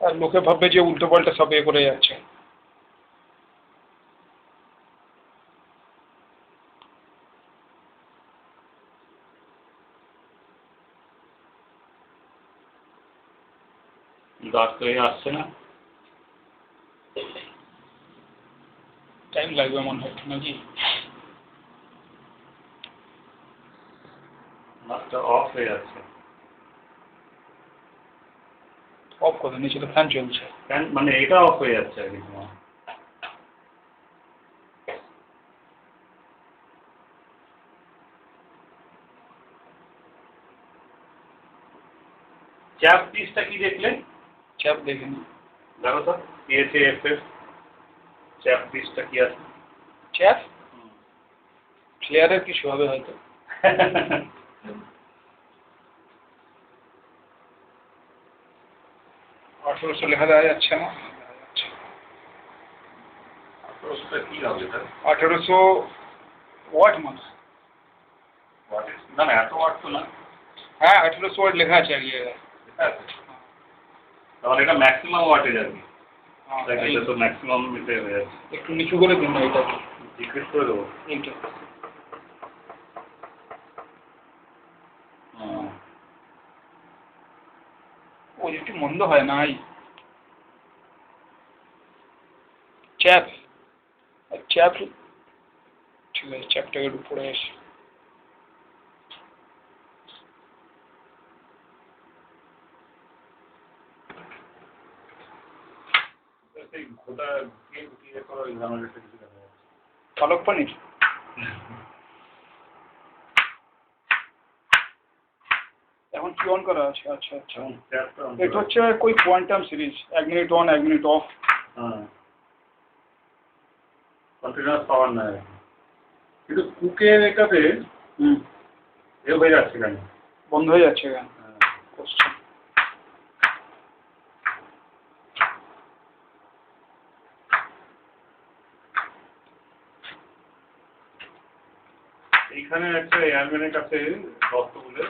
আর লোকে ভাববে যে উল্টো পাল্টা সব এ করে যাচ্ছে। গাছ তো এই আসছে না, টাইম লাগবে মনে হয় নাকি? গাছটা অফ হয়ে যাচ্ছে। অফ করে নিচে তো ফ্যান চলছে। ফ্যান মানে এটা অফ হয়ে যাচ্ছে আর কি তোমার। চ্যাপ পিসটা কি দেখলে? চ্যাপ দেখিনি। দেখো তো EHAF এর চ্যাপ পিসটা কি আছে? চ্যাপ ফ্লেয়ারের কিছু হবে হয়তো। 1800 লেখা দেওয়া যাচ্ছে না। 1800 কি হবে এটা? 1800 ওয়াট মানে? না না, এত ওয়াট তো না। হ্যাঁ 1800 ওয়াট লেখা আছে আর কি। তাহলে এটা ম্যাক্সিমাম ওয়াটেজ আর কি। হ্যাঁ, এটা তো ম্যাক্সিমাম মিটার হয়ে যাচ্ছে। একটু নিচু করে দিন না এটা। ডিক্রিজ করে দেবো। এইটা ওই একটু মন্দ হয় নাই। চ্যাপ চ্যাপ ঠিক আছে, চ্যাপটাকে একটু পড়ে আসি। ঘোটা দিয়ে করো আমার একটা কিছু দেখা যাচ্ছে। পালক পনির এখন কি অন করা আছে? আচ্ছা আচ্ছা, এটা হচ্ছে কোই quantum series, 1 minute on 1 minute of. হ্যাঁ, কন্টিনিউয়াস পাওয়ার নাই কিন্তু কুকের এটাতে এ হয়ে যাচ্ছে কেন? বন্ধ হয়ে যাচ্ছে কেন? কোশ্চেন। এইখানে একটা এয়ারম্যানের কাছে দত্ত বলে